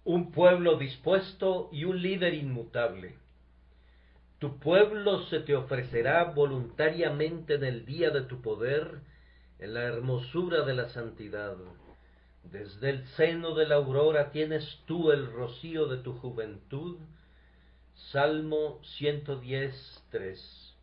Un pueblo dispuesto y un líder inmutable. Tu pueblo se te ofrecerá voluntariamente en el día de tu poder, en la hermosura de la santidad. Desde el seno de la aurora tienes tú el rocío de tu juventud. Salmo 110:3.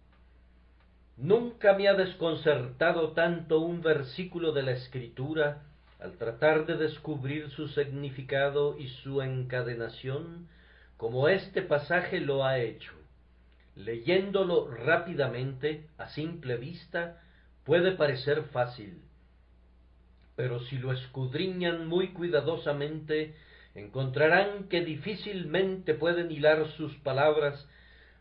Nunca me ha desconcertado tanto un versículo de la Escritura al tratar de descubrir su significado y su encadenación como este pasaje lo ha hecho. Leyéndolo rápidamente, a simple vista, puede parecer fácil, pero si lo escudriñan muy cuidadosamente, encontrarán que difícilmente pueden hilar sus palabras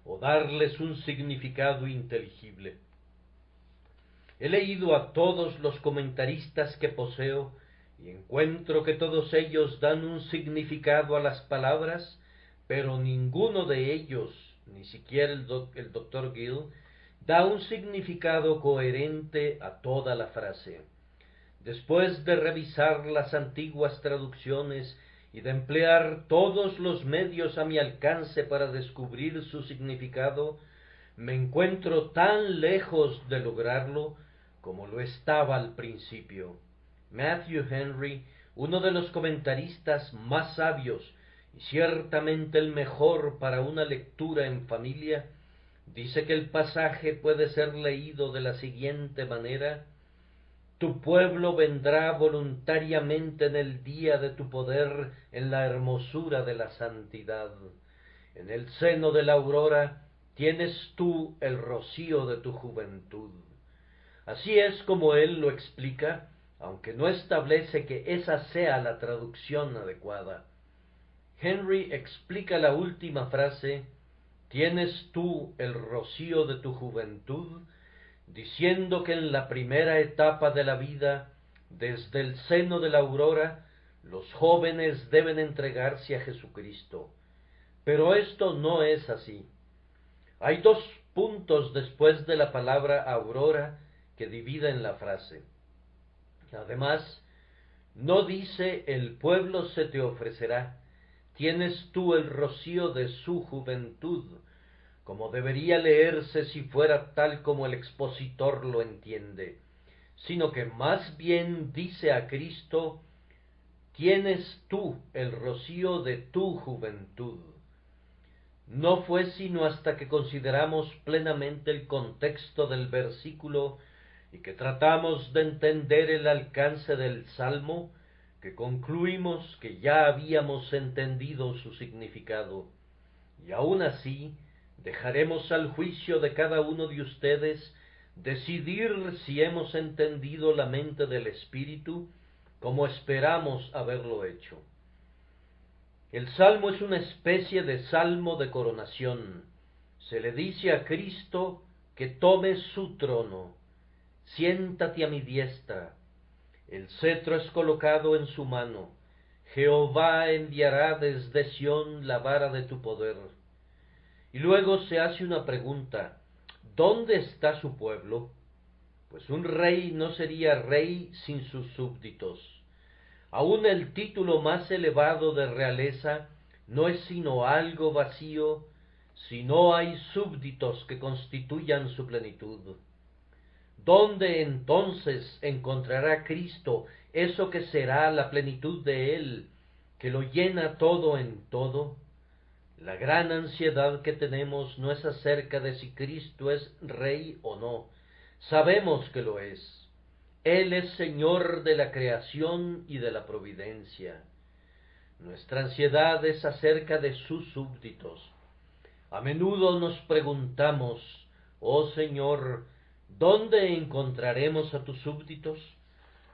o darles un significado inteligible. He leído a todos los comentaristas que poseo y encuentro que todos ellos dan un significado a las palabras, pero ninguno de ellos, ni siquiera el Dr. Gill, da un significado coherente a toda la frase. Después de revisar las antiguas traducciones y de emplear todos los medios a mi alcance para descubrir su significado, me encuentro tan lejos de lograrlo como lo estaba al principio. Matthew Henry, uno de los comentaristas más sabios y ciertamente el mejor para una lectura en familia, dice que el pasaje puede ser leído de la siguiente manera: tu pueblo vendrá voluntariamente en el día de tu poder, en la hermosura de la santidad. En el seno de la aurora tienes tú el rocío de tu juventud. Así es como él lo explica, aunque no establece que esa sea la traducción adecuada. Henry explica la última frase, tienes tú el rocío de tu juventud, diciendo que en la primera etapa de la vida, desde el seno de la aurora, los jóvenes deben entregarse a Jesucristo. Pero esto no es así. Hay dos puntos después de la palabra aurora que dividen la frase. Además, no dice el pueblo se te ofrecerá, tienes tú el rocío de su juventud, como debería leerse si fuera tal como el expositor lo entiende, sino que más bien dice a Cristo, tienes tú el rocío de tu juventud. No fue sino hasta que consideramos plenamente el contexto del versículo y que tratamos de entender el alcance del Salmo, que concluimos que ya habíamos entendido su significado. Y aún así, dejaremos al juicio de cada uno de ustedes decidir si hemos entendido la mente del Espíritu como esperamos haberlo hecho. El salmo es una especie de salmo de coronación. Se le dice a Cristo que tome su trono. Siéntate a mi diestra. El cetro es colocado en su mano. Jehová enviará desde Sión la vara de tu poder. Y luego se hace una pregunta: ¿dónde está su pueblo? Pues un rey no sería rey sin sus súbditos. Aún el título más elevado de realeza no es sino algo vacío si no hay súbditos que constituyan su plenitud. ¿Dónde entonces encontrará Cristo eso que será la plenitud de Él, que lo llena todo en todo? La gran ansiedad que tenemos no es acerca de si Cristo es rey o no. Sabemos que lo es. Él es Señor de la creación y de la providencia. Nuestra ansiedad es acerca de sus súbditos. A menudo nos preguntamos, oh Señor, ¿dónde encontraremos a tus súbditos?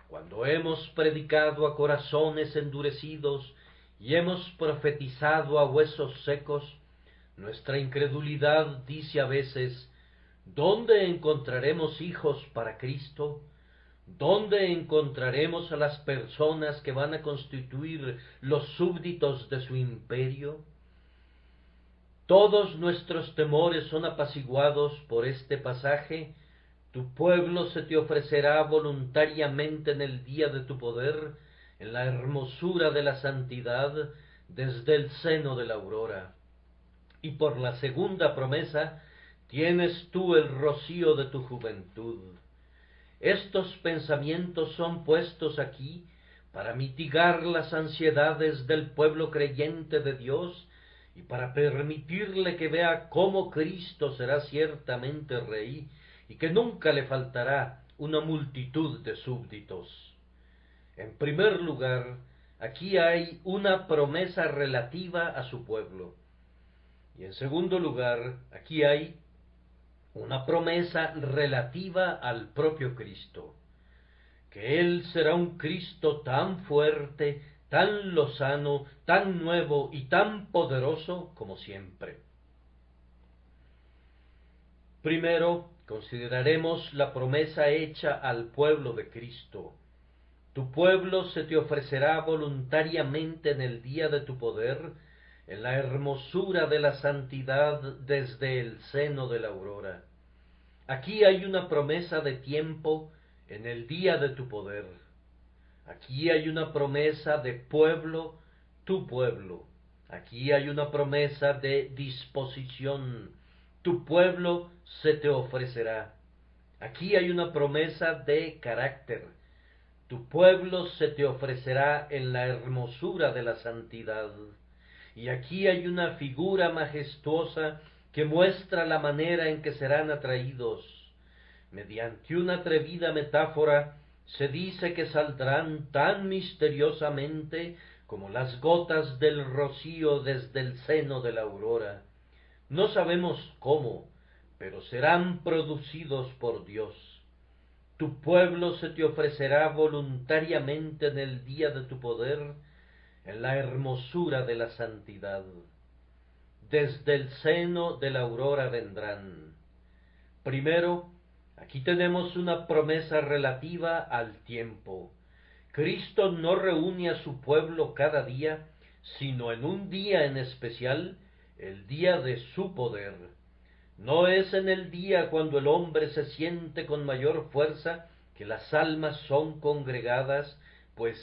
Cuando hemos predicado a corazones endurecidos y hemos profetizado a huesos secos, nuestra incredulidad dice a veces, ¿dónde encontraremos hijos para Cristo? ¿Dónde encontraremos a las personas que van a constituir los súbditos de su imperio? Todos nuestros temores son apaciguados por este pasaje. Tu pueblo se te ofrecerá voluntariamente en el día de tu poder, en la hermosura de la santidad, desde el seno de la aurora. Y por la segunda promesa, tienes tú el rocío de tu juventud. Estos pensamientos son puestos aquí para mitigar las ansiedades del pueblo creyente de Dios y para permitirle que vea cómo Cristo será ciertamente Rey y que nunca le faltará una multitud de súbditos. En primer lugar, aquí hay una promesa relativa a su pueblo. Y en segundo lugar, aquí hay una promesa relativa al propio Cristo, que Él será un Cristo tan fuerte, tan lozano, tan nuevo y tan poderoso como siempre. Primero, consideraremos la promesa hecha al pueblo de Cristo. Tu pueblo se te ofrecerá voluntariamente en el día de tu poder, en la hermosura de la santidad desde el seno de la aurora. Aquí hay una promesa de tiempo en el día de tu poder. Aquí hay una promesa de pueblo, tu pueblo. Aquí hay una promesa de disposición. Tu pueblo se te ofrecerá. Aquí hay una promesa de carácter. Tu pueblo se te ofrecerá en la hermosura de la santidad. Y aquí hay una figura majestuosa que muestra la manera en que serán atraídos. Mediante una atrevida metáfora, se dice que saldrán tan misteriosamente como las gotas del rocío desde el seno de la aurora. No sabemos cómo, pero serán producidos por Dios. Tu pueblo se te ofrecerá voluntariamente en el día de tu poder, en la hermosura de la santidad. Desde el seno de la aurora vendrán. Primero, aquí tenemos una promesa relativa al tiempo. Cristo no reúne a su pueblo cada día, sino en un día en especial, el día de su poder. No es en el día cuando el hombre se siente con mayor fuerza que las almas son congregadas, pues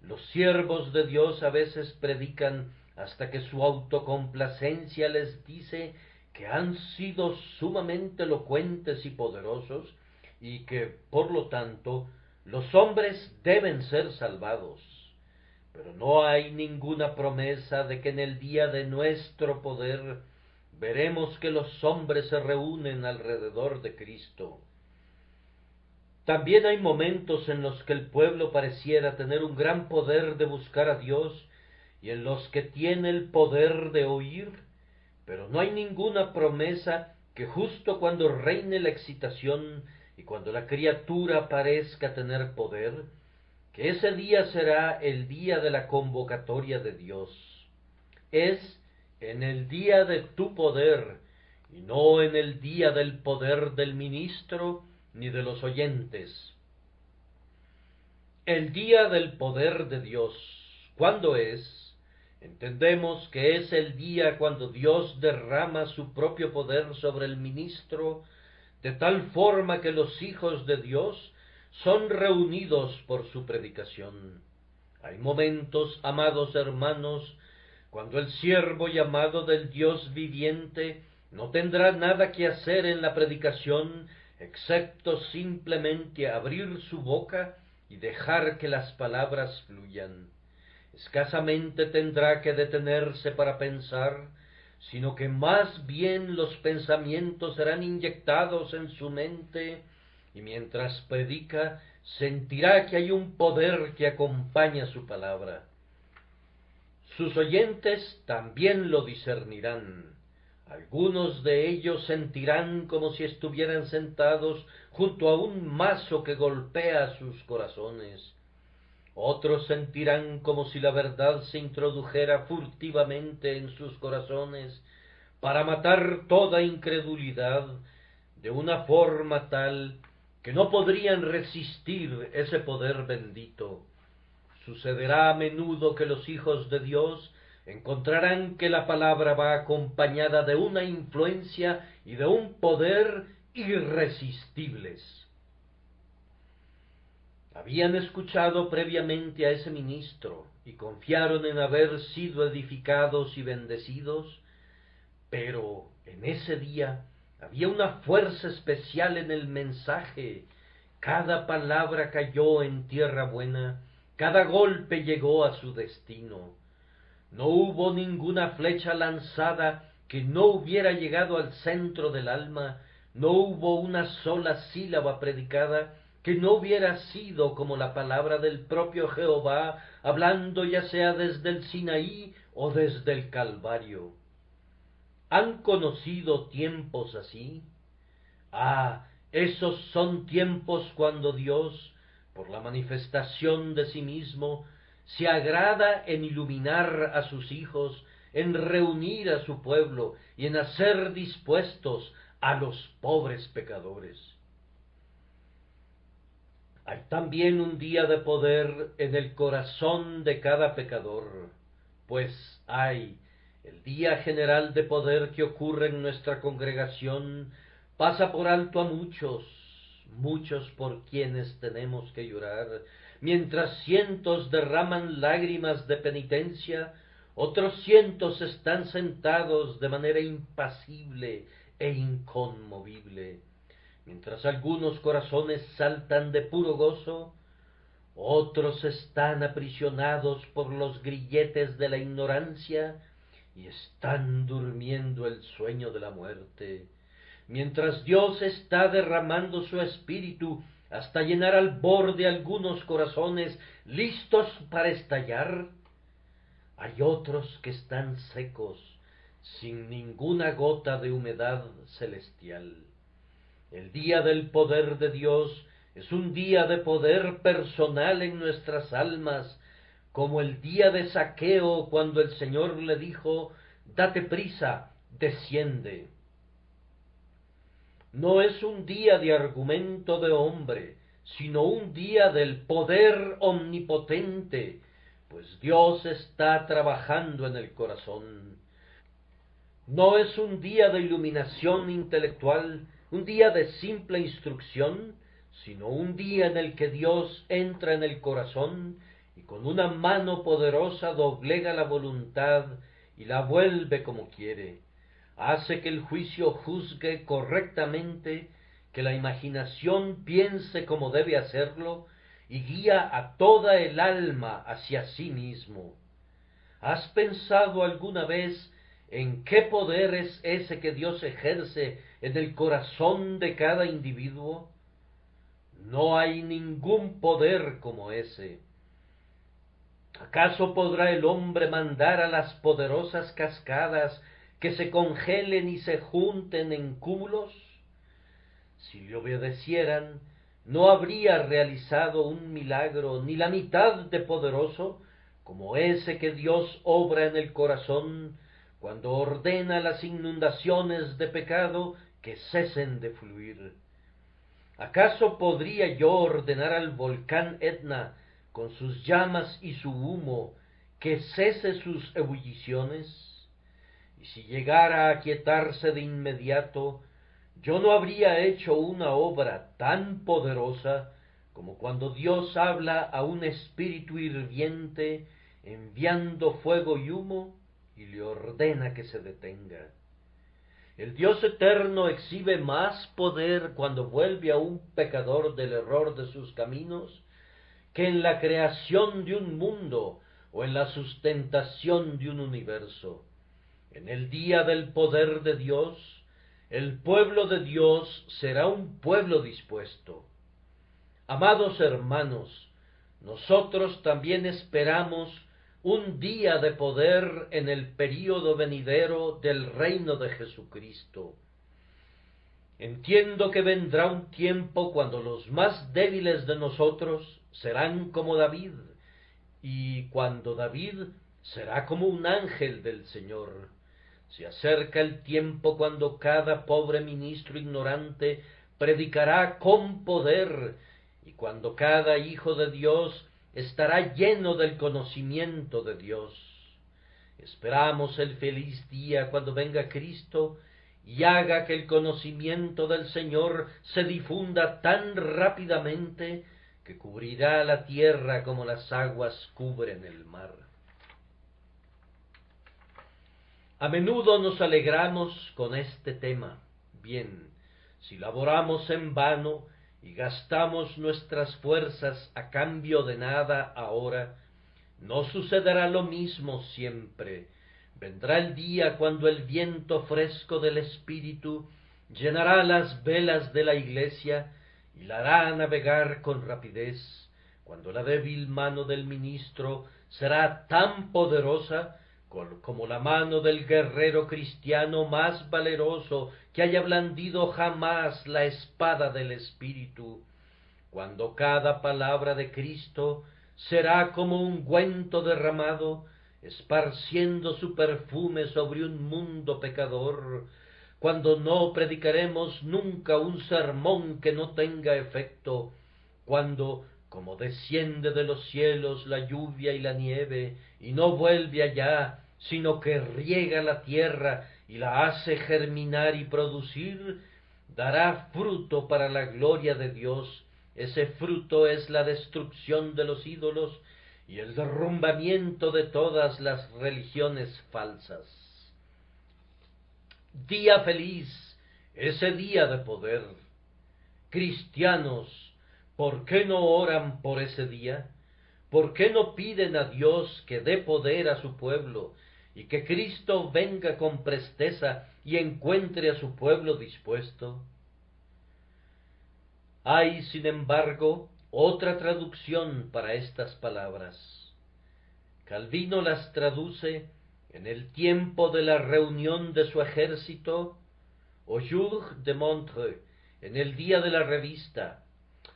los siervos de Dios a veces predican hasta que su autocomplacencia les dice que han sido sumamente elocuentes y poderosos y que, por lo tanto, los hombres deben ser salvados. Pero no hay ninguna promesa de que en el día de nuestro poder veremos que los hombres se reúnen alrededor de Cristo. También hay momentos en los que el pueblo pareciera tener un gran poder de buscar a Dios y en los que tiene el poder de oír, pero no hay ninguna promesa que justo cuando reine la excitación y cuando la criatura parezca tener poder, que ese día será el día de la convocatoria de Dios. Es en el día de tu poder y no en el día del poder del ministro ni de los oyentes. El día del poder de Dios, ¿cuándo es? Entendemos que es el día cuando Dios derrama su propio poder sobre el ministro, de tal forma que los hijos de Dios son reunidos por su predicación. Hay momentos, amados hermanos, cuando el siervo llamado del Dios viviente no tendrá nada que hacer en la predicación, excepto simplemente abrir su boca y dejar que las palabras fluyan. Escasamente tendrá que detenerse para pensar, sino que más bien los pensamientos serán inyectados en su mente, y mientras predica, sentirá que hay un poder que acompaña su palabra. Sus oyentes también lo discernirán. Algunos de ellos sentirán como si estuvieran sentados junto a un mazo que golpea sus corazones. Otros sentirán como si la verdad se introdujera furtivamente en sus corazones para matar toda incredulidad de una forma tal que no podrían resistir ese poder bendito. Sucederá a menudo que los hijos de Dios encontrarán que la palabra va acompañada de una influencia y de un poder irresistibles. Habían escuchado previamente a ese ministro y confiaron en haber sido edificados y bendecidos, pero en ese día había una fuerza especial en el mensaje. Cada palabra cayó en tierra buena, cada golpe llegó a su destino. No hubo ninguna flecha lanzada que no hubiera llegado al centro del alma, no hubo una sola sílaba predicada que no hubiera sido como la palabra del propio Jehová, hablando ya sea desde el Sinaí o desde el Calvario. ¿Han conocido tiempos así? Esos son tiempos cuando Dios, por la manifestación de sí mismo, se agrada en iluminar a sus hijos, en reunir a su pueblo y en hacer dispuestos a los pobres pecadores. Hay también un día de poder en el corazón de cada pecador, pues hay el día general de poder que ocurre en nuestra congregación, pasa por alto a muchos, muchos por quienes tenemos que llorar, mientras cientos derraman lágrimas de penitencia, otros cientos están sentados de manera impasible e inconmovible. Mientras algunos corazones saltan de puro gozo, otros están aprisionados por los grilletes de la ignorancia y están durmiendo el sueño de la muerte. Mientras Dios está derramando su espíritu hasta llenar al borde algunos corazones listos para estallar, hay otros que están secos, sin ninguna gota de humedad celestial. El día del poder de Dios es un día de poder personal en nuestras almas, como el día de Zaqueo cuando el Señor le dijo: date prisa, desciende. No es un día de argumento de hombre, sino un día del poder omnipotente, pues Dios está trabajando en el corazón. No es un día de iluminación intelectual, un día de simple instrucción, sino un día en el que Dios entra en el corazón y con una mano poderosa doblega la voluntad y la vuelve como quiere. Hace que el juicio juzgue correctamente, que la imaginación piense como debe hacerlo y guía a toda el alma hacia sí mismo. ¿Has pensado alguna vez en qué poder es ese que Dios ejerce en el corazón de cada individuo? No hay ningún poder como ese. ¿Acaso podrá el hombre mandar a las poderosas cascadas que se congelen y se junten en cúmulos? Si le obedecieran, no habría realizado un milagro ni la mitad de poderoso como ese que Dios obra en el corazón cuando ordena las inundaciones de pecado que cesen de fluir. ¿Acaso podría yo ordenar al volcán Etna, con sus llamas y su humo, que cese sus ebulliciones? Y si llegara a aquietarse de inmediato, yo no habría hecho una obra tan poderosa como cuando Dios habla a un espíritu hirviente, enviando fuego y humo, y le ordena que se detenga. El Dios eterno exhibe más poder cuando vuelve a un pecador del error de sus caminos que en la creación de un mundo o en la sustentación de un universo. En el día del poder de Dios, el pueblo de Dios será un pueblo dispuesto. Amados hermanos, nosotros también esperamos un día de poder en el período venidero del reino de Jesucristo. Entiendo que vendrá un tiempo cuando los más débiles de nosotros serán como David, y cuando David será como un ángel del Señor. Se acerca el tiempo cuando cada pobre ministro ignorante predicará con poder, y cuando cada hijo de Dios estará lleno del conocimiento de Dios. Esperamos el feliz día cuando venga Cristo y haga que el conocimiento del Señor se difunda tan rápidamente que cubrirá la tierra como las aguas cubren el mar. A menudo nos alegramos con este tema. Bien, si laboramos en vano y gastamos nuestras fuerzas a cambio de nada ahora, no sucederá lo mismo siempre. Vendrá el día cuando el viento fresco del Espíritu llenará las velas de la iglesia y la hará navegar con rapidez, cuando la débil mano del ministro será tan poderosa como la mano del guerrero cristiano más valeroso que haya blandido jamás la espada del Espíritu, cuando cada palabra de Cristo será como ungüento derramado, esparciendo su perfume sobre un mundo pecador, cuando no predicaremos nunca un sermón que no tenga efecto, cuando, como desciende de los cielos la lluvia y la nieve, y no vuelve allá, sino que riega la tierra y la hace germinar y producir, dará fruto para la gloria de Dios. Ese fruto es la destrucción de los ídolos y el derrumbamiento de todas las religiones falsas. Día feliz, ese día de poder. Cristianos, ¿por qué no oran por ese día? ¿Por qué no piden a Dios que dé poder a su pueblo y que Cristo venga con presteza y encuentre a su pueblo dispuesto? Hay, sin embargo, otra traducción para estas palabras. Calvino las traduce: en el tiempo de la reunión de su ejército, au jour de Montreux, en el día de la revista.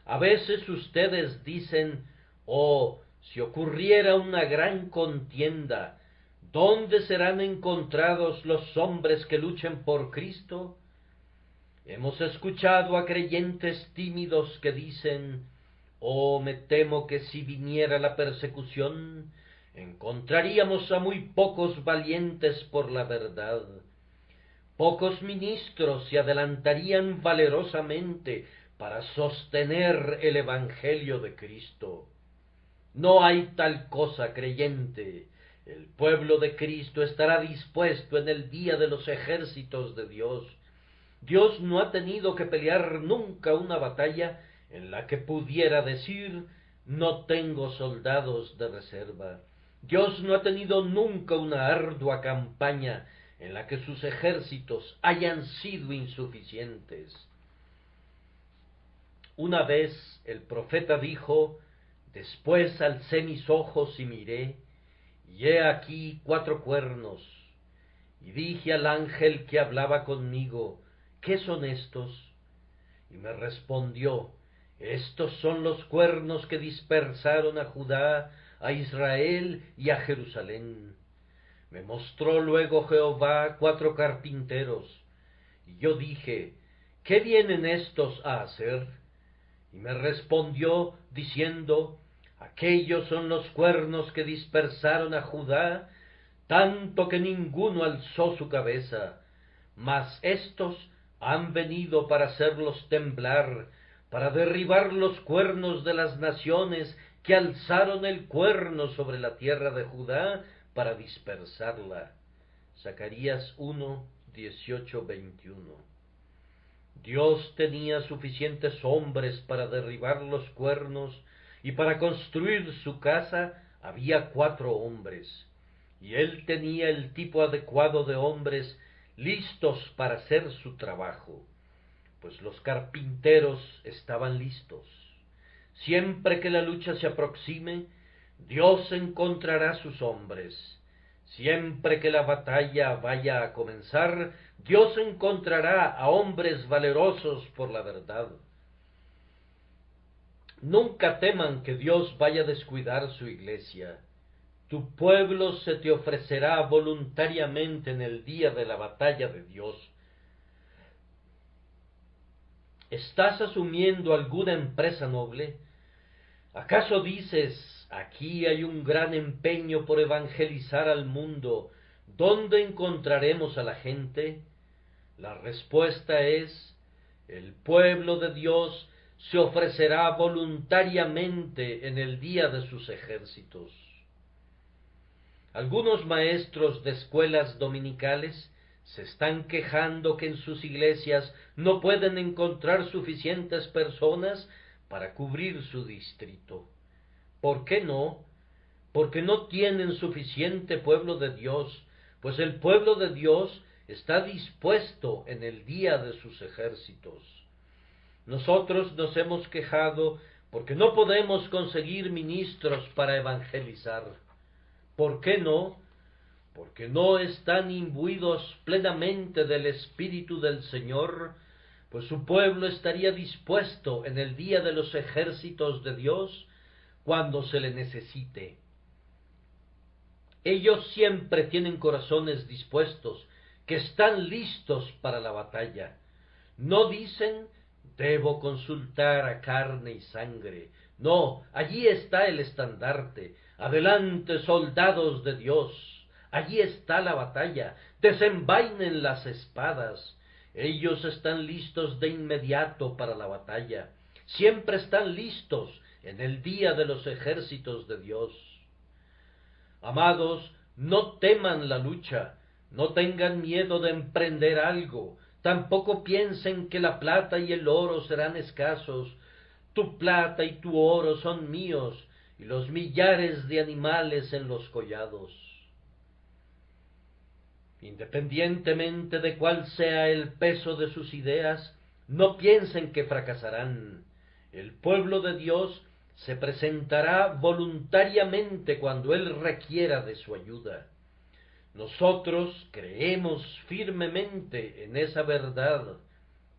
A veces ustedes dicen: oh, si ocurriera una gran contienda, ¿dónde serán encontrados los hombres que luchen por Cristo? Hemos escuchado a creyentes tímidos que dicen: oh, me temo que si viniera la persecución, encontraríamos a muy pocos valientes por la verdad. Pocos ministros se adelantarían valerosamente para sostener el Evangelio de Cristo. No hay tal cosa, creyente. El pueblo de Cristo estará dispuesto en el día de los ejércitos de Dios. Dios no ha tenido que pelear nunca una batalla en la que pudiera decir: no tengo soldados de reserva. Dios no ha tenido nunca una ardua campaña en la que sus ejércitos hayan sido insuficientes. Una vez el profeta dijo: después alcé mis ojos y miré, y he aquí 4 cuernos. Y dije al ángel que hablaba conmigo: ¿qué son estos? Y me respondió: estos son los cuernos que dispersaron a Judá, a Israel y a Jerusalén. Me mostró luego Jehová 4 carpinteros, y yo dije: ¿qué vienen estos a hacer? Y me respondió diciendo: aquellos son los cuernos que dispersaron a Judá, tanto que ninguno alzó su cabeza, mas estos han venido para hacerlos temblar, para derribar los cuernos de las naciones que alzaron el cuerno sobre la tierra de Judá para dispersarla. Zacarías 1, 18, 21. Dios tenía suficientes hombres para derribar los cuernos, y para construir su casa había 4 hombres, y él tenía el tipo adecuado de hombres listos para hacer su trabajo, pues los carpinteros estaban listos. Siempre que la lucha se aproxime, Dios encontrará sus hombres. Siempre que la batalla vaya a comenzar, Dios encontrará a hombres valerosos por la verdad. Nunca teman que Dios vaya a descuidar su iglesia. Tu pueblo se te ofrecerá voluntariamente en el día de la batalla de Dios. ¿Estás asumiendo alguna empresa noble? ¿Acaso dices: aquí hay un gran empeño por evangelizar al mundo, ¿dónde encontraremos a la gente? La respuesta es: el pueblo de Dios se ofrecerá voluntariamente en el día de sus ejércitos. Algunos maestros de escuelas dominicales se están quejando que en sus iglesias no pueden encontrar suficientes personas para cubrir su distrito. ¿Por qué no? Porque no tienen suficiente pueblo de Dios, pues el pueblo de Dios está dispuesto en el día de sus ejércitos. Nosotros nos hemos quejado porque no podemos conseguir ministros para evangelizar. ¿Por qué no? Porque no están imbuidos plenamente del Espíritu del Señor, pues su pueblo estaría dispuesto en el día de los ejércitos de Dios cuando se le necesite. Ellos siempre tienen corazones dispuestos, que están listos para la batalla. No dicen, debo consultar a carne y sangre. No, allí está el estandarte. Adelante, soldados de Dios. Allí está la batalla. Desenvainen las espadas. Ellos están listos de inmediato para la batalla. Siempre están listos en el día de los ejércitos de Dios. Amados, no teman la lucha, no tengan miedo de emprender algo, tampoco piensen que la plata y el oro serán escasos. Tu plata y tu oro son míos, y los millares de animales en los collados. Independientemente de cuál sea el peso de sus ideas, no piensen que fracasarán. El pueblo de Dios se presentará voluntariamente cuando Él requiera de su ayuda. Nosotros creemos firmemente en esa verdad,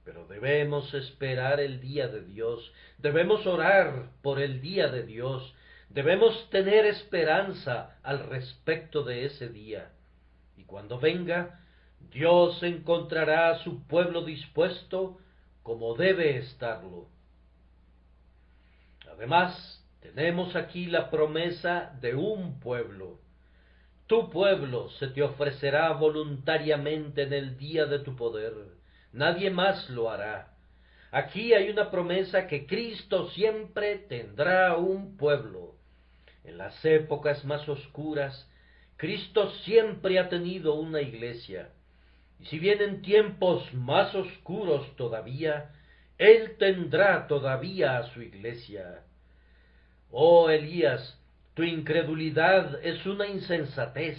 pero debemos esperar el día de Dios, debemos orar por el día de Dios, debemos tener esperanza al respecto de ese día. Y cuando venga, Dios encontrará a su pueblo dispuesto como debe estarlo. Además, tenemos aquí la promesa de un pueblo. Tu pueblo se te ofrecerá voluntariamente en el día de tu poder. Nadie más lo hará. Aquí hay una promesa que Cristo siempre tendrá un pueblo. En las épocas más oscuras, Cristo siempre ha tenido una iglesia. Y si vienen tiempos más oscuros todavía, Él tendrá todavía a su iglesia. Oh Elías, tu incredulidad es una insensatez.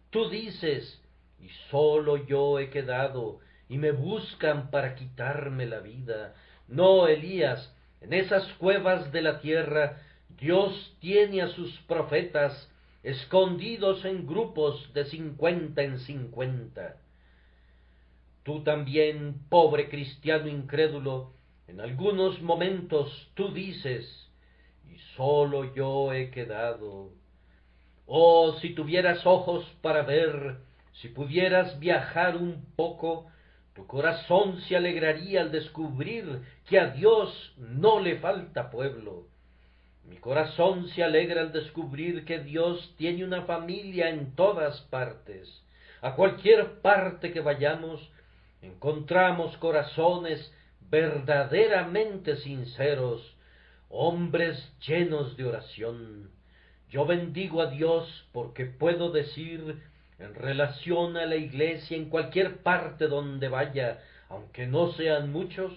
Tú dices, y solo yo he quedado, y me buscan para quitarme la vida. No, Elías, en esas cuevas de la tierra, Dios tiene a sus profetas escondidos en grupos de 50 en 50. Tú también, pobre cristiano incrédulo, en algunos momentos tú dices, y solo yo he quedado. Oh, si tuvieras ojos para ver, si pudieras viajar un poco, tu corazón se alegraría al descubrir que a Dios no le falta pueblo. Mi corazón se alegra al descubrir que Dios tiene una familia en todas partes. A cualquier parte que vayamos, encontramos corazones verdaderamente sinceros, hombres llenos de oración. Yo bendigo a Dios porque puedo decir, en relación a la iglesia en cualquier parte donde vaya, aunque no sean muchos,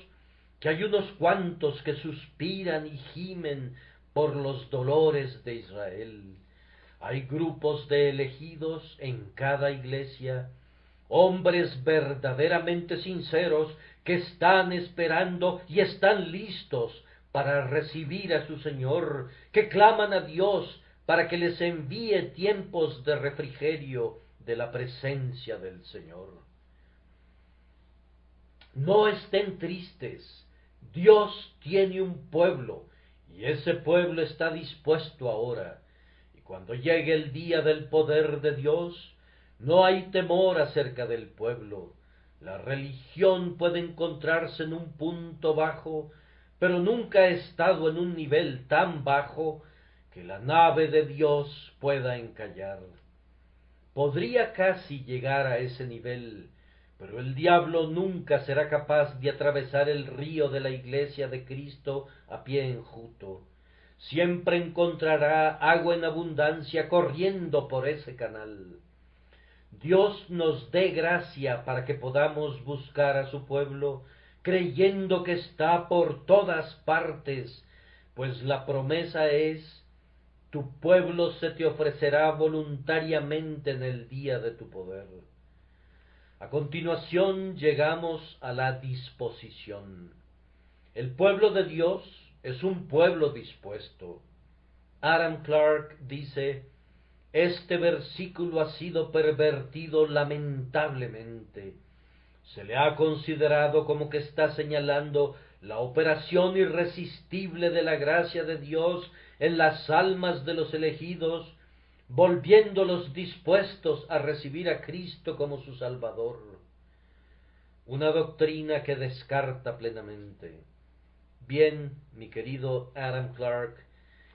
que hay unos cuantos que suspiran y gimen por los dolores de Israel. Hay grupos de elegidos en cada iglesia, hombres verdaderamente sinceros que están esperando y están listos para recibir a su Señor, que claman a Dios para que les envíe tiempos de refrigerio de la presencia del Señor. No estén tristes, Dios tiene un pueblo, y ese pueblo está dispuesto ahora, y cuando llegue el día del poder de Dios, no hay temor acerca del pueblo. La religión puede encontrarse en un punto bajo, pero nunca ha estado en un nivel tan bajo que la nave de Dios pueda encallar. Podría casi llegar a ese nivel, pero el diablo nunca será capaz de atravesar el río de la iglesia de Cristo a pie enjuto. Siempre encontrará agua en abundancia corriendo por ese canal. Dios nos dé gracia para que podamos buscar a su pueblo, creyendo que está por todas partes, pues la promesa es: tu pueblo se te ofrecerá voluntariamente en el día de tu poder. A continuación llegamos a la disposición. El pueblo de Dios es un pueblo dispuesto. Adam Clarke dice: este versículo ha sido pervertido lamentablemente. Se le ha considerado como que está señalando la operación irresistible de la gracia de Dios en las almas de los elegidos, volviéndolos dispuestos a recibir a Cristo como su Salvador. Una doctrina que descarta plenamente. Bien, mi querido Adam Clarke,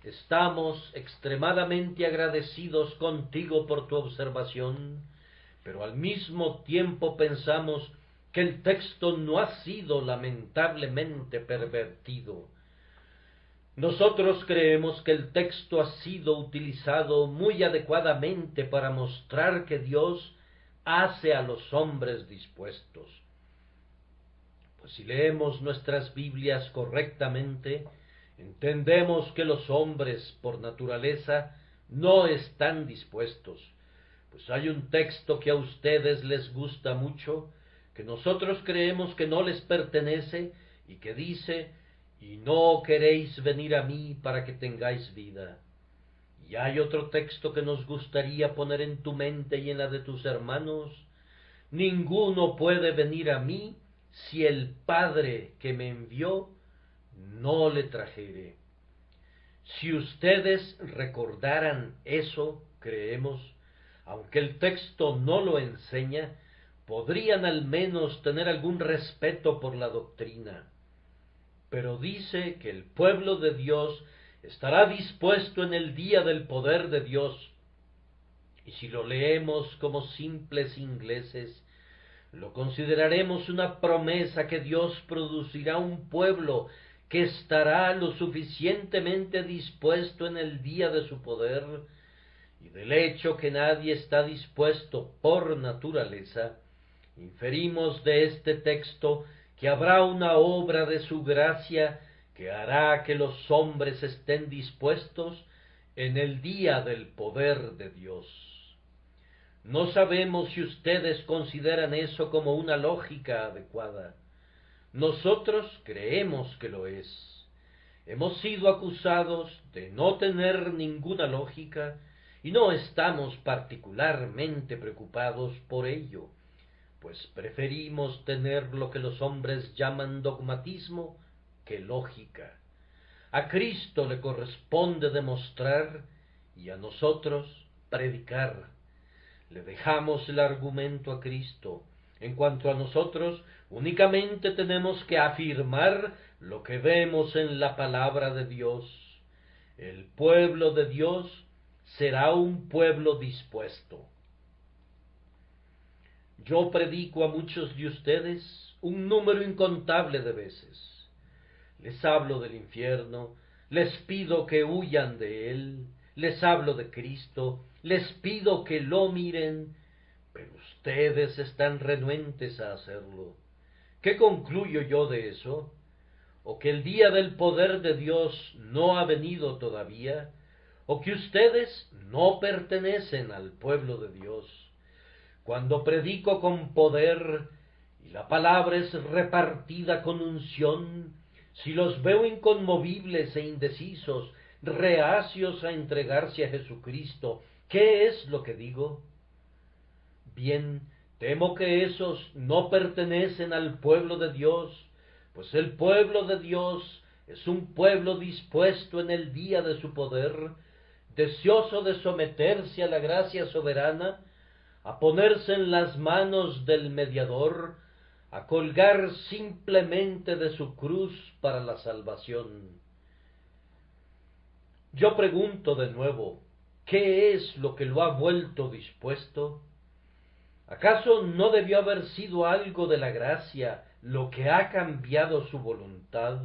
estamos extremadamente agradecidos contigo por tu observación, pero al mismo tiempo pensamos que el texto no ha sido lamentablemente pervertido. Nosotros creemos que el texto ha sido utilizado muy adecuadamente para mostrar que Dios hace a los hombres dispuestos. Pues si leemos nuestras Biblias correctamente, entendemos que los hombres, por naturaleza, no están dispuestos. Pues hay un texto que a ustedes les gusta mucho, que nosotros creemos que no les pertenece, y que dice: y no queréis venir a mí para que tengáis vida. Y hay otro texto que nos gustaría poner en tu mente y en la de tus hermanos: ninguno puede venir a mí si el Padre que me envió no le trajere. Si ustedes recordaran eso, creemos, aunque el texto no lo enseña, podrían al menos tener algún respeto por la doctrina. Pero dice que el pueblo de Dios estará dispuesto en el día del poder de Dios. Y si lo leemos como simples ingleses, lo consideraremos una promesa que Dios producirá un pueblo que estará lo suficientemente dispuesto en el día de su poder, y del hecho que nadie está dispuesto por naturaleza, inferimos de este texto que habrá una obra de su gracia que hará que los hombres estén dispuestos en el día del poder de Dios. No sabemos si ustedes consideran eso como una lógica adecuada. Nosotros creemos que lo es. Hemos sido acusados de no tener ninguna lógica y no estamos particularmente preocupados por ello, pues preferimos tener lo que los hombres llaman dogmatismo que lógica. A Cristo le corresponde demostrar y a nosotros predicar. Le dejamos el argumento a Cristo. En cuanto a nosotros, únicamente tenemos que afirmar lo que vemos en la palabra de Dios. El pueblo de Dios será un pueblo dispuesto. Yo predico a muchos de ustedes un número incontable de veces. Les hablo del infierno, les pido que huyan de él, les hablo de Cristo, les pido que lo miren, pero ustedes están renuentes a hacerlo. ¿Qué concluyo yo de eso? ¿O que el día del poder de Dios no ha venido todavía? ¿O que ustedes no pertenecen al pueblo de Dios? Cuando predico con poder y la palabra es repartida con unción, si los veo inconmovibles e indecisos, reacios a entregarse a Jesucristo, ¿qué es lo que digo? Bien, temo que esos no pertenecen al pueblo de Dios, pues el pueblo de Dios es un pueblo dispuesto en el día de su poder, deseoso de someterse a la gracia soberana, a ponerse en las manos del mediador, a colgar simplemente de su cruz para la salvación. Yo pregunto de nuevo, ¿qué es lo que lo ha vuelto dispuesto? ¿Acaso no debió haber sido algo de la gracia lo que ha cambiado su voluntad?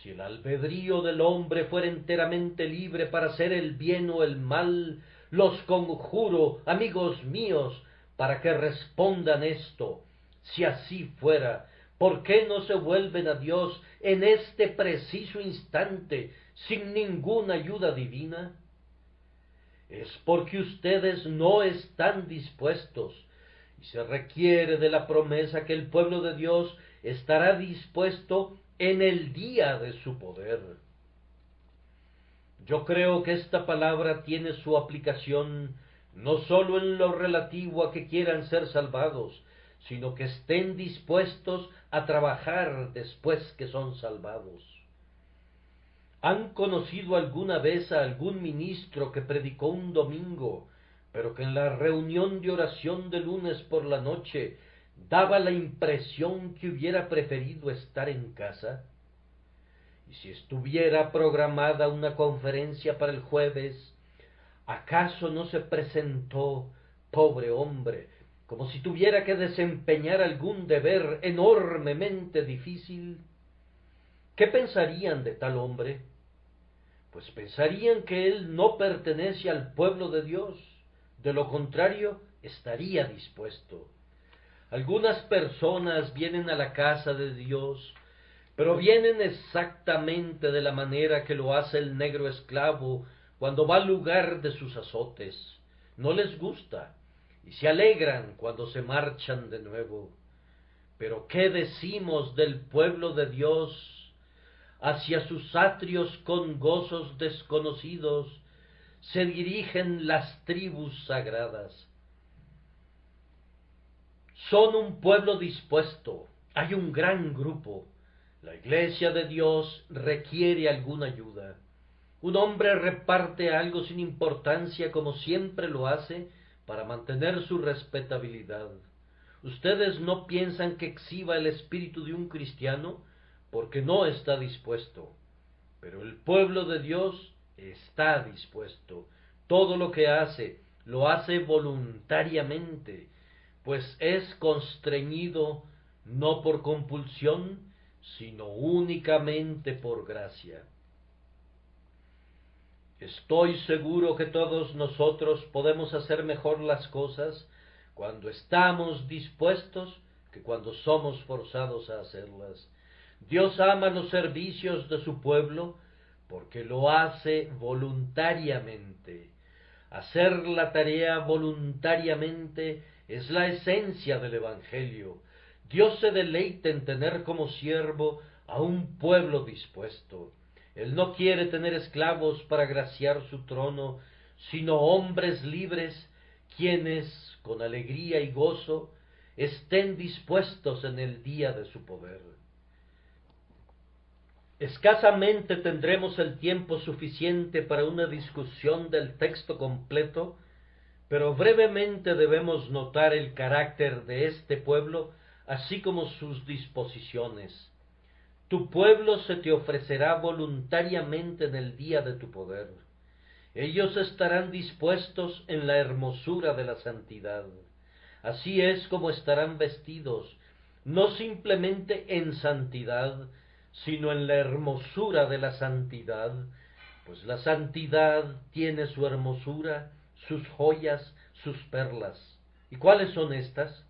Si el albedrío del hombre fuera enteramente libre para hacer el bien o el mal, los conjuro, amigos míos, para que respondan esto. Si así fuera, ¿por qué no se vuelven a Dios en este preciso instante, sin ninguna ayuda divina? Es porque ustedes no están dispuestos, y se requiere de la promesa que el pueblo de Dios estará dispuesto en el día de su poder. Yo creo que esta palabra tiene su aplicación no sólo en lo relativo a que quieran ser salvados, sino que estén dispuestos a trabajar después que son salvados. ¿Han conocido alguna vez a algún ministro que predicó un domingo, pero que en la reunión de oración de lunes por la noche daba la impresión que hubiera preferido estar en casa? Y si estuviera programada una conferencia para el jueves, ¿acaso no se presentó, pobre hombre, como si tuviera que desempeñar algún deber enormemente difícil? ¿Qué pensarían de tal hombre? Pues pensarían que él no pertenece al pueblo de Dios, de lo contrario estaría dispuesto. Algunas personas vienen a la casa de Dios, pero vienen exactamente de la manera que lo hace el negro esclavo cuando va al lugar de sus azotes. No les gusta y se alegran cuando se marchan de nuevo. Pero ¿qué decimos del pueblo de Dios? Hacia sus atrios con gozos desconocidos se dirigen las tribus sagradas. Son un pueblo dispuesto, hay un gran grupo. La iglesia de Dios requiere alguna ayuda. Un hombre reparte algo sin importancia como siempre lo hace para mantener su respetabilidad. Ustedes no piensan que exhiba el espíritu de un cristiano porque no está dispuesto, pero el pueblo de Dios está dispuesto. Todo lo que hace, lo hace voluntariamente, pues es constreñido no por compulsión, sino únicamente por gracia. Estoy seguro que todos nosotros podemos hacer mejor las cosas cuando estamos dispuestos que cuando somos forzados a hacerlas. Dios ama los servicios de su pueblo porque lo hace voluntariamente. Hacer la tarea voluntariamente es la esencia del Evangelio. Dios se deleita en tener como siervo a un pueblo dispuesto. Él no quiere tener esclavos para agraciar su trono, sino hombres libres, quienes, con alegría y gozo, estén dispuestos en el día de su poder. Escasamente tendremos el tiempo suficiente para una discusión del texto completo, pero brevemente debemos notar el carácter de este pueblo, así como sus disposiciones. Tu pueblo se te ofrecerá voluntariamente en el día de tu poder. Ellos estarán dispuestos en la hermosura de la santidad. Así es como estarán vestidos, no simplemente en santidad, sino en la hermosura de la santidad, pues la santidad tiene su hermosura, sus joyas, sus perlas. ¿Y cuáles son estas?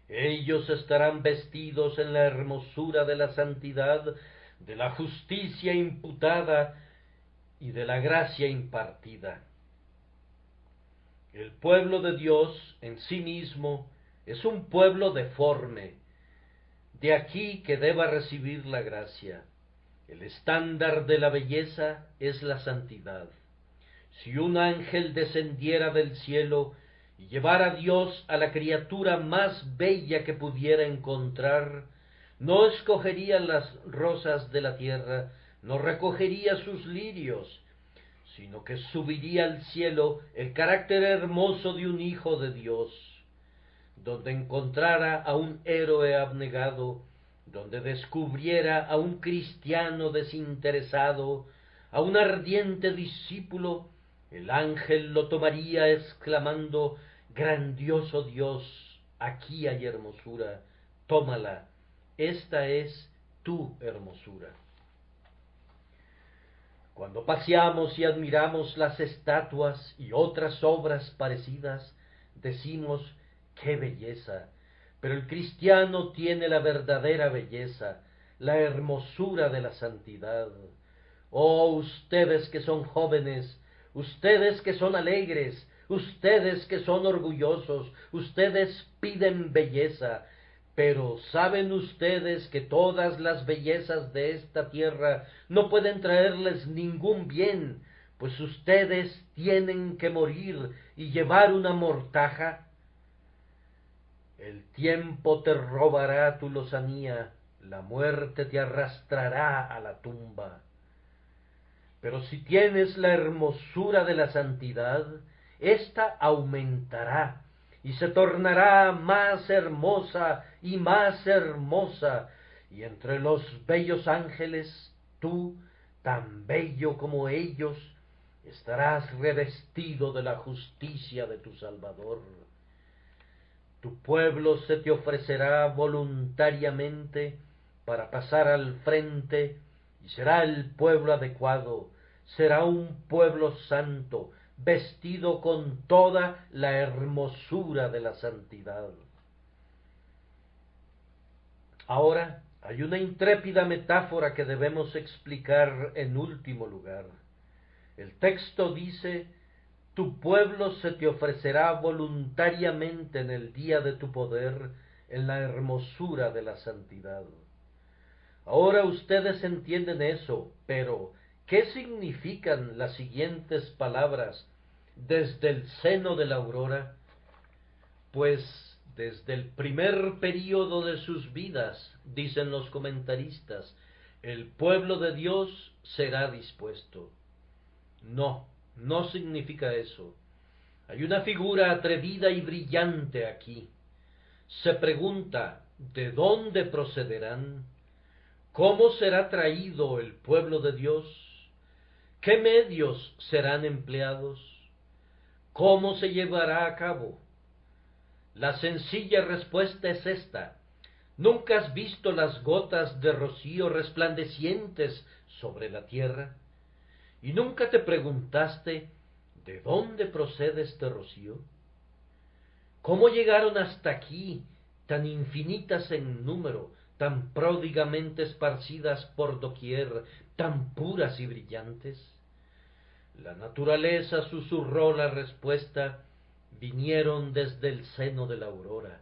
Ellos estarán vestidos en la hermosura de la santidad, de la justicia imputada y de la gracia impartida. El pueblo de Dios en sí mismo es un pueblo deforme, de aquí que deba recibir la gracia. El estándar de la belleza es la santidad. Si un ángel descendiera del cielo y llevara a Dios a la criatura más bella que pudiera encontrar, no escogería las rosas de la tierra, no recogería sus lirios, sino que subiría al cielo el carácter hermoso de un hijo de Dios, donde encontrara a un héroe abnegado, donde descubriera a un cristiano desinteresado, a un ardiente discípulo, el ángel lo tomaría exclamando: Grandioso Dios, aquí hay hermosura, tómala, esta es tu hermosura. Cuando paseamos y admiramos las estatuas y otras obras parecidas, decimos, ¡qué belleza! Pero el cristiano tiene la verdadera belleza, la hermosura de la santidad. Oh, ustedes que son jóvenes, ustedes que son alegres, ustedes que son orgullosos, ustedes piden belleza, pero ¿saben ustedes que todas las bellezas de esta tierra no pueden traerles ningún bien, pues ustedes tienen que morir y llevar una mortaja? El tiempo te robará tu lozanía, la muerte te arrastrará a la tumba. Pero si tienes la hermosura de la santidad, ésta aumentará y se tornará más hermosa y más hermosa, y entre los bellos ángeles, tú, tan bello como ellos, estarás revestido de la justicia de tu Salvador. Tu pueblo se te ofrecerá voluntariamente para pasar al frente, y será el pueblo adecuado, será un pueblo santo, vestido con toda la hermosura de la santidad. Ahora hay una intrépida metáfora que debemos explicar en último lugar. El texto dice, tu pueblo se te ofrecerá voluntariamente en el día de tu poder, en la hermosura de la santidad. Ahora ustedes entienden eso, pero ¿qué significan las siguientes palabras? Desde el seno de la aurora, pues desde el primer período de sus vidas, dicen los comentaristas, el pueblo de Dios será dispuesto. No, no significa eso. Hay una figura atrevida y brillante aquí. Se pregunta, ¿de dónde procederán? ¿Cómo será traído el pueblo de Dios? ¿Qué medios serán empleados? ¿Cómo se llevará a cabo? La sencilla respuesta es esta. ¿Nunca has visto las gotas de rocío resplandecientes sobre la tierra? ¿Y nunca te preguntaste de dónde procede este rocío? ¿Cómo llegaron hasta aquí, tan infinitas en número, tan pródigamente esparcidas por doquier, tan puras y brillantes? La naturaleza susurró la respuesta, vinieron desde el seno de la aurora.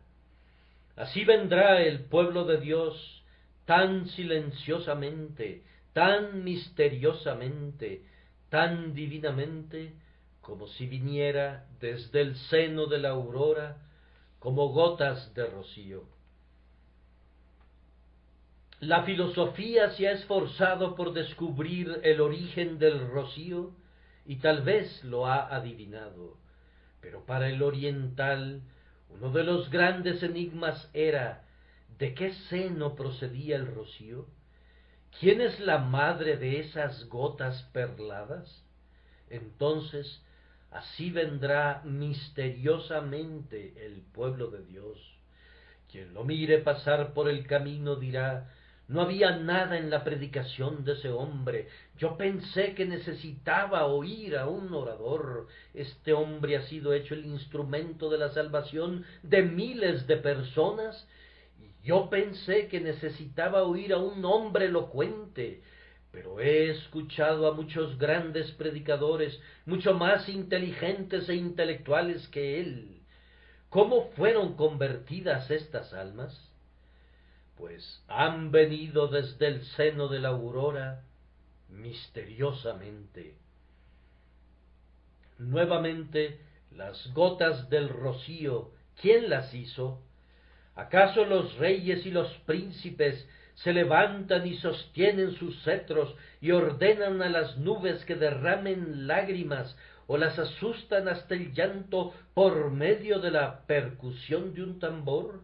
Así vendrá el pueblo de Dios, tan silenciosamente, tan misteriosamente, tan divinamente, como si viniera desde el seno de la aurora, como gotas de rocío. La filosofía se ha esforzado por descubrir el origen del rocío y tal vez lo ha adivinado, pero para el oriental uno de los grandes enigmas era ¿de qué seno procedía el rocío? ¿Quién es la madre de esas gotas perladas? Entonces, así vendrá misteriosamente el pueblo de Dios. Quien lo mire pasar por el camino dirá, no había nada en la predicación de ese hombre. Yo pensé que necesitaba oír a un orador. Este hombre ha sido hecho el instrumento de la salvación de miles de personas. Y yo pensé que necesitaba oír a un hombre elocuente. Pero he escuchado a muchos grandes predicadores, mucho más inteligentes e intelectuales que él. ¿Cómo fueron convertidas estas almas? Pues han venido desde el seno de la aurora misteriosamente. Nuevamente, las gotas del rocío, ¿quién las hizo? ¿Acaso los reyes y los príncipes se levantan y sostienen sus cetros y ordenan a las nubes que derramen lágrimas o las asustan hasta el llanto por medio de la percusión de un tambor?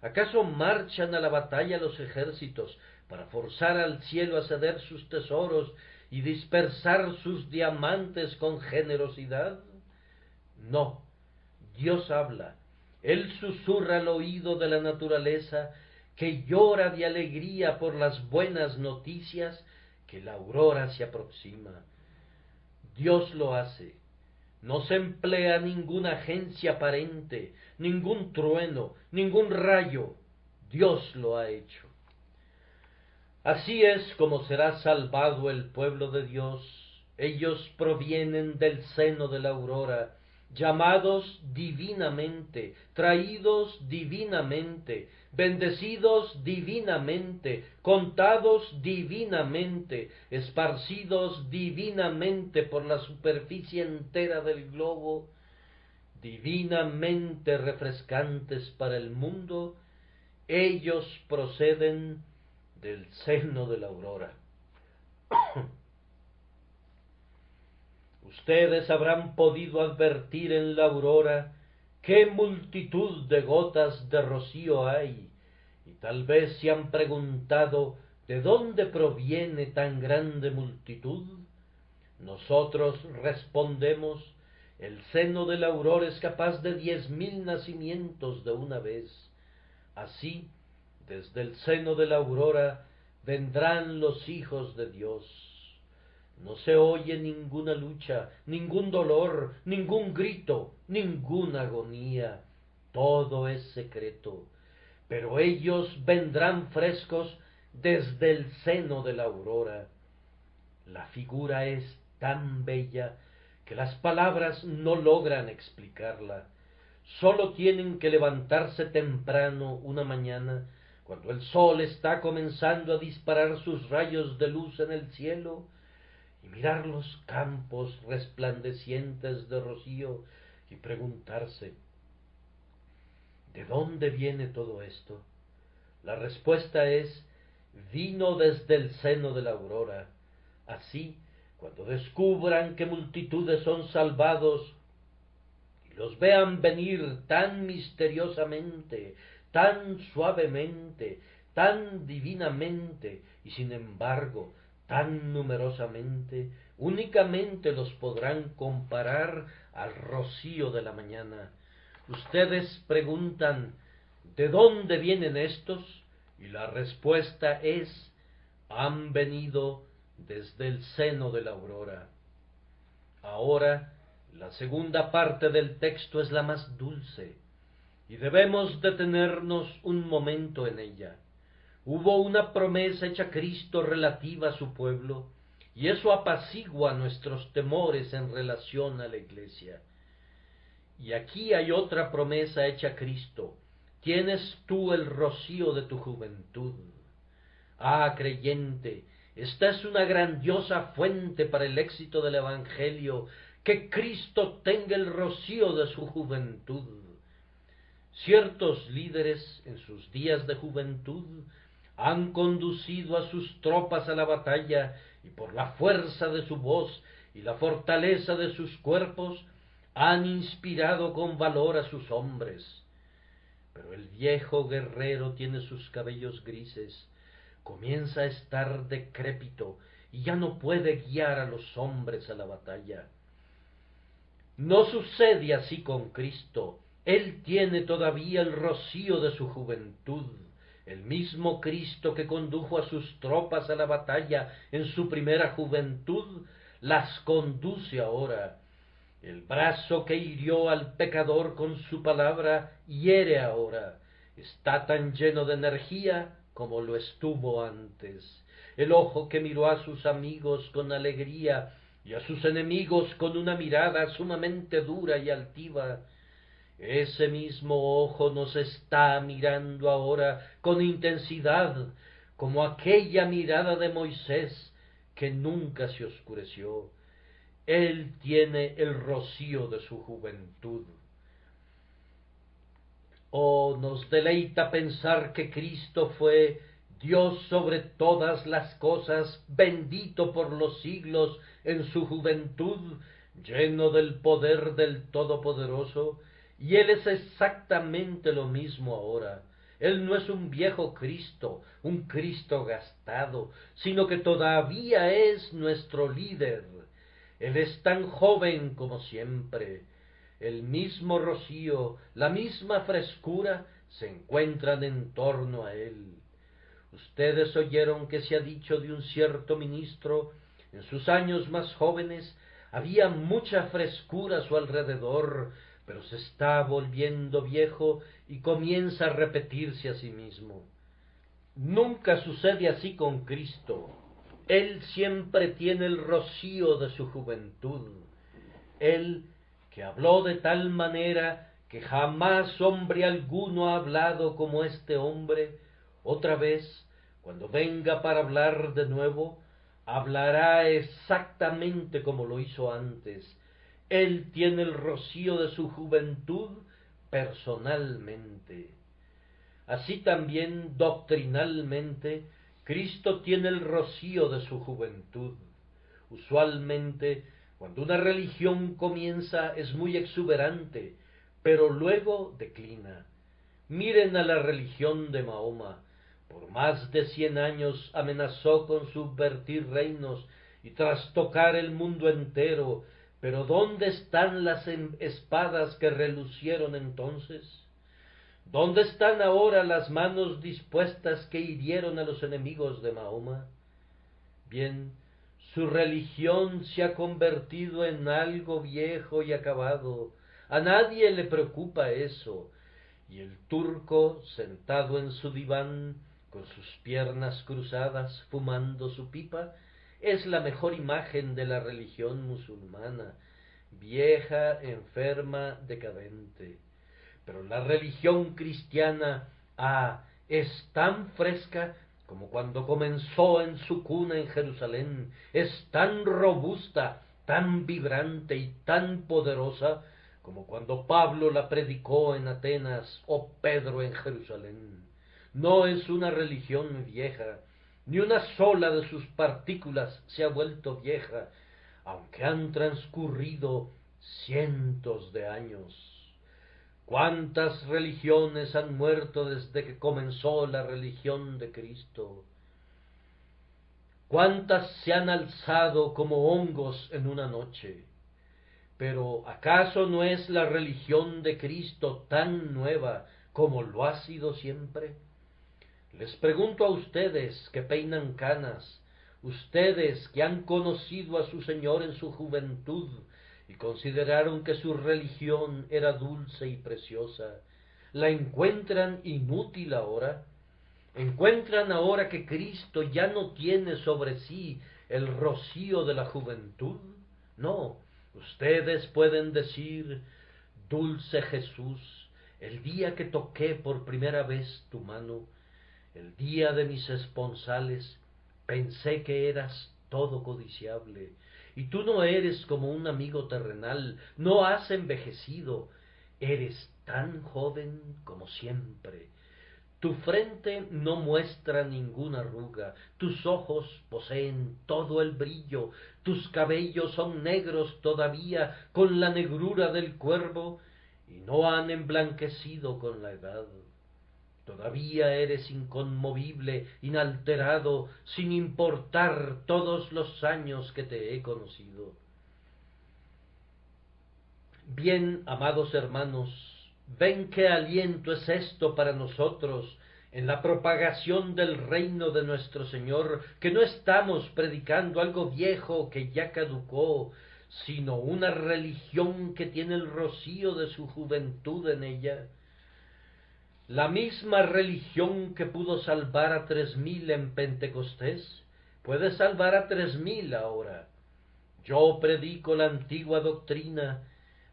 ¿Acaso marchan a la batalla los ejércitos para forzar al cielo a ceder sus tesoros y dispersar sus diamantes con generosidad? No, Dios habla. Él susurra al oído de la naturaleza, que llora de alegría por las buenas noticias, que la aurora se aproxima. Dios lo hace. No se emplea ninguna agencia aparente, ningún trueno, ningún rayo. Dios lo ha hecho. Así es como será salvado el pueblo de Dios. Ellos provienen del seno de la aurora, llamados divinamente, traídos divinamente, bendecidos divinamente, contados divinamente, esparcidos divinamente por la superficie entera del globo, divinamente refrescantes para el mundo. Ellos proceden del seno de la aurora. Ustedes habrán podido advertir en la aurora qué multitud de gotas de rocío hay, y tal vez se han preguntado de dónde proviene tan grande multitud. Nosotros respondemos: el seno de la aurora es capaz de 10,000 nacimientos de una vez. Así, desde el seno de la aurora vendrán los hijos de Dios. No se oye ninguna lucha, ningún dolor, ningún grito, ninguna agonía. Todo es secreto. Pero ellos vendrán frescos desde el seno de la aurora. La figura es tan bella que las palabras no logran explicarla. Sólo tienen que levantarse temprano una mañana, cuando el sol está comenzando a disparar sus rayos de luz en el cielo, y mirar los campos resplandecientes de rocío y preguntarse: ¿de dónde viene todo esto? La respuesta es: vino desde el seno de la aurora. Así, cuando descubran que multitudes son salvados y los vean venir tan misteriosamente, tan suavemente, tan divinamente, y sin embargo tan numerosamente, únicamente los podrán comparar al rocío de la mañana. Ustedes preguntan: ¿de dónde vienen estos? Y la respuesta es: han venido desde el seno de la aurora. Ahora, la segunda parte del texto es la más dulce, y debemos detenernos un momento en ella. Hubo una promesa hecha a Cristo relativa a su pueblo, y eso apacigua nuestros temores en relación a la Iglesia. Y aquí hay otra promesa hecha a Cristo: tienes tú el rocío de tu juventud. Ah, creyente, esta es una grandiosa fuente para el éxito del Evangelio, que Cristo tenga el rocío de su juventud. Ciertos líderes en sus días de juventud han conducido a sus tropas a la batalla, y por la fuerza de su voz y la fortaleza de sus cuerpos han inspirado con valor a sus hombres. Pero el viejo guerrero tiene sus cabellos grises, comienza a estar decrépito y ya no puede guiar a los hombres a la batalla. No sucede así con Cristo. Él tiene todavía el rocío de su juventud. El mismo Cristo que condujo a sus tropas a la batalla en su primera juventud, las conduce ahora. El brazo que hirió al pecador con su palabra hiere ahora. Está tan lleno de energía como lo estuvo antes. El ojo que miró a sus amigos con alegría y a sus enemigos con una mirada sumamente dura y altiva, ese mismo ojo nos está mirando ahora con intensidad, como aquella mirada de Moisés que nunca se oscureció. Él tiene el rocío de su juventud. Oh, nos deleita pensar que Cristo fue Dios sobre todas las cosas, bendito por los siglos en su juventud, lleno del poder del Todopoderoso, y Él es exactamente lo mismo ahora. Él no es un viejo Cristo, un Cristo gastado, sino que todavía es nuestro líder. Él es tan joven como siempre. el mismo rocío, la misma frescura se encuentran en torno a él. Ustedes oyeron que se ha dicho de un cierto ministro, en sus años más jóvenes había mucha frescura a su alrededor, pero se está volviendo viejo y comienza a repetirse a sí mismo. Nunca sucede así con Cristo. Él siempre tiene el rocío de su juventud. Él, que habló de tal manera que jamás hombre alguno ha hablado como este hombre, otra vez, cuando venga para hablar de nuevo, hablará exactamente como lo hizo antes. Él tiene el rocío de su juventud personalmente. Así también doctrinalmente, Cristo tiene el rocío de su juventud. Usualmente, cuando una religión comienza es muy exuberante, pero luego declina. Miren a la religión de Mahoma. Por más de 100 años amenazó con subvertir reinos y trastocar el mundo entero, pero ¿dónde están las espadas que relucieron entonces? ¿Dónde están ahora las manos dispuestas que hirieron a los enemigos de Mahoma? Bien, su religión se ha convertido en algo viejo y acabado. A nadie le preocupa eso. Y el turco, sentado en su diván, con sus piernas cruzadas, fumando su pipa, es la mejor imagen de la religión musulmana, vieja, enferma, decadente. Pero la religión cristiana, es tan fresca como cuando comenzó en su cuna en Jerusalén, es tan robusta, tan vibrante y tan poderosa como cuando Pablo la predicó en Atenas o Pedro en Jerusalén. No es una religión vieja, ni una sola de sus partículas se ha vuelto vieja, aunque han transcurrido cientos de años. ¿Cuántas religiones han muerto desde que comenzó la religión de Cristo? ¿Cuántas se han alzado como hongos en una noche? Pero ¿acaso no es la religión de Cristo tan nueva como lo ha sido siempre? Les pregunto a ustedes que peinan canas, ustedes que han conocido a su Señor en su juventud y consideraron que su religión era dulce y preciosa, ¿la encuentran inútil ahora? ¿Encuentran ahora que Cristo ya no tiene sobre sí el rocío de la juventud? No, ustedes pueden decir, dulce Jesús, el día que toqué por primera vez tu mano, el día de mis esponsales, pensé que eras todo codiciable, y tú no eres como un amigo terrenal, no has envejecido, eres tan joven como siempre. Tu frente no muestra ninguna arruga, tus ojos poseen todo el brillo, tus cabellos son negros todavía con la negrura del cuervo, y no han emblanquecido con la edad. Todavía eres inconmovible, inalterado, sin importar todos los años que te he conocido. Bien, amados hermanos, ven qué aliento es esto para nosotros en la propagación del reino de nuestro Señor, que no estamos predicando algo viejo que ya caducó, sino una religión que tiene el rocío de su juventud en ella. La misma religión que pudo salvar a 3000 en Pentecostés, puede salvar a 3000 ahora. Yo predico la antigua doctrina,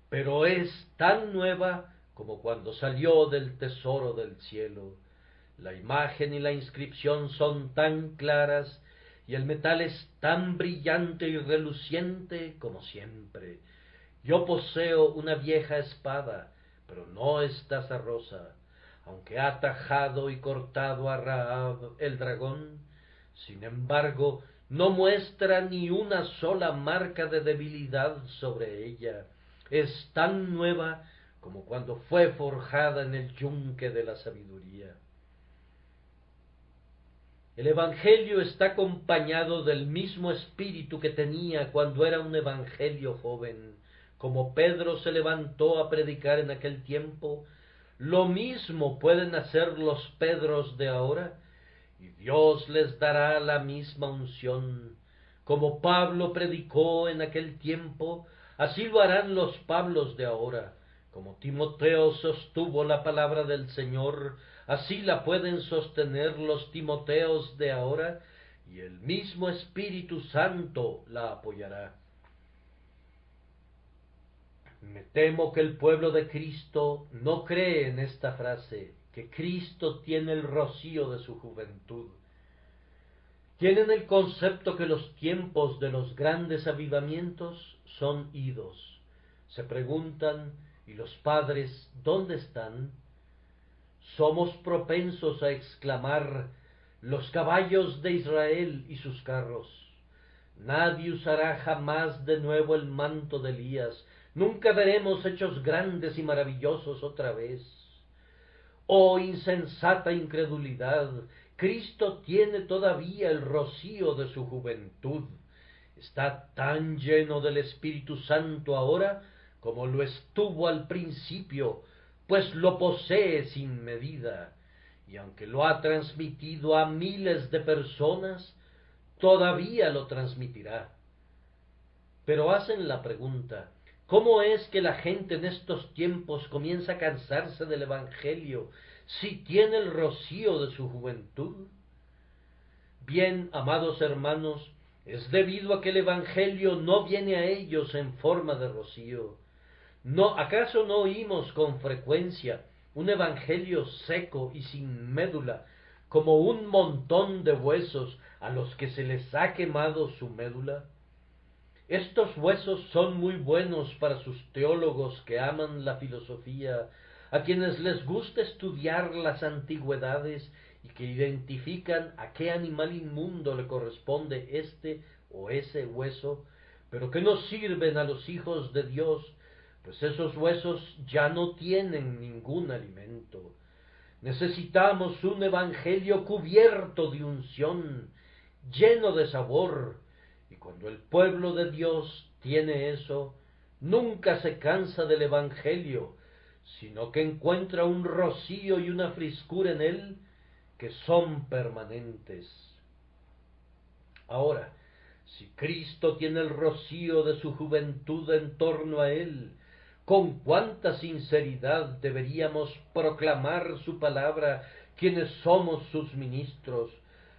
pero es tan nueva como cuando salió del tesoro del cielo. La imagen y la inscripción son tan claras, y el metal es tan brillante y reluciente como siempre. Yo poseo una vieja espada, pero no es taza rosa, aunque ha tajado y cortado a Rahab el dragón. Sin embargo, no muestra ni una sola marca de debilidad sobre ella. Es tan nueva como cuando fue forjada en el yunque de la sabiduría. El Evangelio está acompañado del mismo espíritu que tenía cuando era un evangelio joven, como Pedro se levantó a predicar en aquel tiempo, lo mismo pueden hacer los Pedros de ahora, y Dios les dará la misma unción. Como Pablo predicó en aquel tiempo, así lo harán los Pablos de ahora. Como Timoteo sostuvo la palabra del Señor, así la pueden sostener los Timoteos de ahora, y el mismo Espíritu Santo la apoyará. Me temo que el pueblo de Cristo no cree en esta frase, que Cristo tiene el rocío de su juventud. Tienen el concepto que los tiempos de los grandes avivamientos son idos. Se preguntan, ¿y los padres dónde están? Somos propensos a exclamar, los caballos de Israel y sus carros. Nadie usará jamás de nuevo el manto de Elías. Nunca veremos hechos grandes y maravillosos otra vez. Oh insensata incredulidad, Cristo tiene todavía el rocío de su juventud. Está tan lleno del Espíritu Santo ahora como lo estuvo al principio, pues lo posee sin medida. Y aunque lo ha transmitido a miles de personas, todavía lo transmitirá. Pero hacen la pregunta, ¿cómo es que la gente en estos tiempos comienza a cansarse del Evangelio si tiene el rocío de su juventud? Bien, amados hermanos, es debido a que el Evangelio no viene a ellos en forma de rocío. ¿No, acaso no oímos con frecuencia un Evangelio seco y sin médula, como un montón de huesos a los que se les ha quemado su médula? Estos huesos son muy buenos para sus teólogos que aman la filosofía, a quienes les gusta estudiar las antigüedades y que identifican a qué animal inmundo le corresponde este o ese hueso, pero que no sirven a los hijos de Dios, pues esos huesos ya no tienen ningún alimento. Necesitamos un evangelio cubierto de unción, lleno de sabor, y cuando el pueblo de Dios tiene eso, nunca se cansa del evangelio, sino que encuentra un rocío y una frescura en él que son permanentes. Ahora, si Cristo tiene el rocío de su juventud en torno a él, con cuánta sinceridad deberíamos proclamar su palabra quienes somos sus ministros.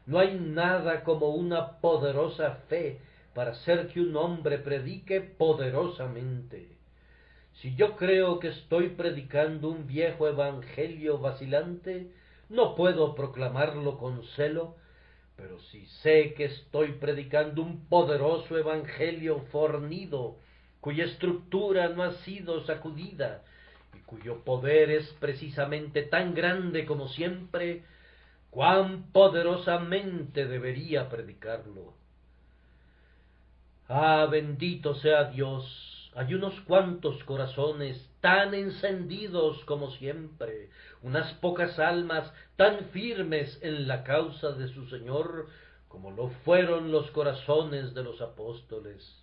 No hay nada como una poderosa fe para hacer que un hombre predique poderosamente. Si yo creo que estoy predicando un viejo evangelio vacilante, no puedo proclamarlo con celo, pero si sé que estoy predicando un poderoso evangelio fornido, cuya estructura no ha sido sacudida y cuyo poder es precisamente tan grande como siempre, cuán poderosamente debería predicarlo. Ah, bendito sea Dios. Hay unos cuantos corazones tan encendidos como siempre, unas pocas almas tan firmes en la causa de su Señor como lo fueron los corazones de los apóstoles.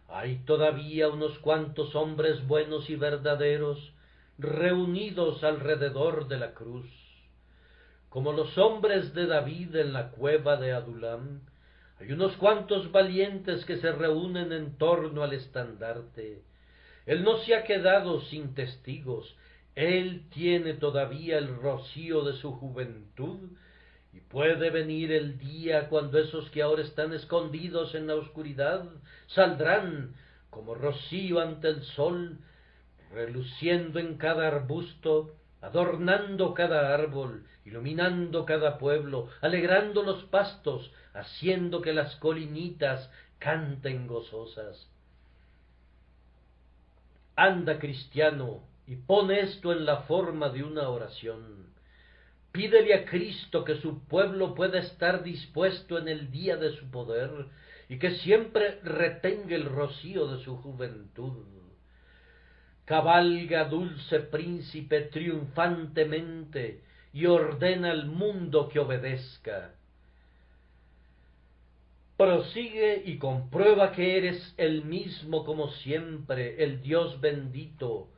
Hay todavía unos cuantos hombres buenos y verdaderos reunidos alrededor de la cruz, como los hombres de David en la cueva de Adulam. Hay unos cuantos valientes que se reúnen en torno al estandarte. Él no se ha quedado sin testigos. Él tiene todavía el rocío de su juventud, y puede venir el día cuando esos que ahora están escondidos en la oscuridad saldrán como rocío ante el sol, reluciendo en cada arbusto, adornando cada árbol, iluminando cada pueblo, alegrando los pastos, haciendo que las colinitas canten gozosas. Anda, cristiano, y pon esto en la forma de una oración. Pídele a Cristo que su pueblo pueda estar dispuesto en el día de su poder y que siempre retenga el rocío de su juventud. Cabalga, dulce príncipe, triunfantemente y ordena al mundo que obedezca. Prosigue y comprueba que eres el mismo como siempre, el Dios bendito,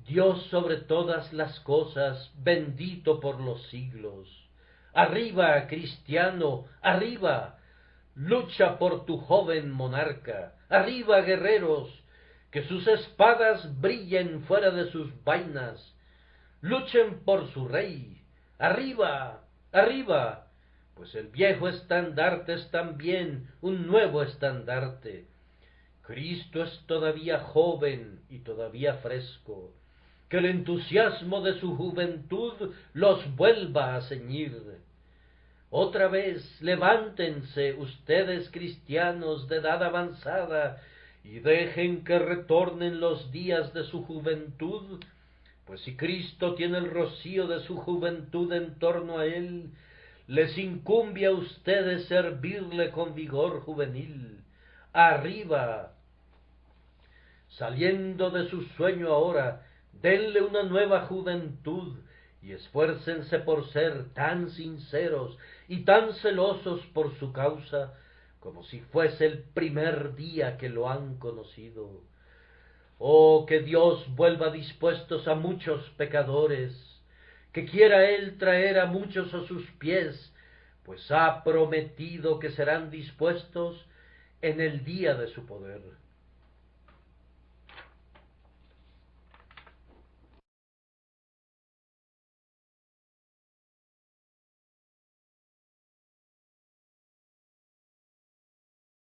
Dios sobre todas las cosas, bendito por los siglos. Arriba, cristiano, arriba, lucha por tu joven monarca. Arriba, guerreros, que sus espadas brillen fuera de sus vainas. Luchen por su rey. Arriba, arriba, pues el viejo estandarte es también un nuevo estandarte. Cristo es todavía joven y todavía fresco. Que el entusiasmo de su juventud los vuelva a ceñir. Otra vez levántense ustedes cristianos de edad avanzada y dejen que retornen los días de su juventud, pues si Cristo tiene el rocío de su juventud en torno a él, les incumbe a ustedes servirle con vigor juvenil. Arriba, saliendo de su sueño ahora, denle una nueva juventud y esfuércense por ser tan sinceros y tan celosos por su causa como si fuese el primer día que lo han conocido. Oh, que Dios vuelva dispuestos a muchos pecadores, que quiera Él traer a muchos a sus pies, pues ha prometido que serán dispuestos en el día de su poder.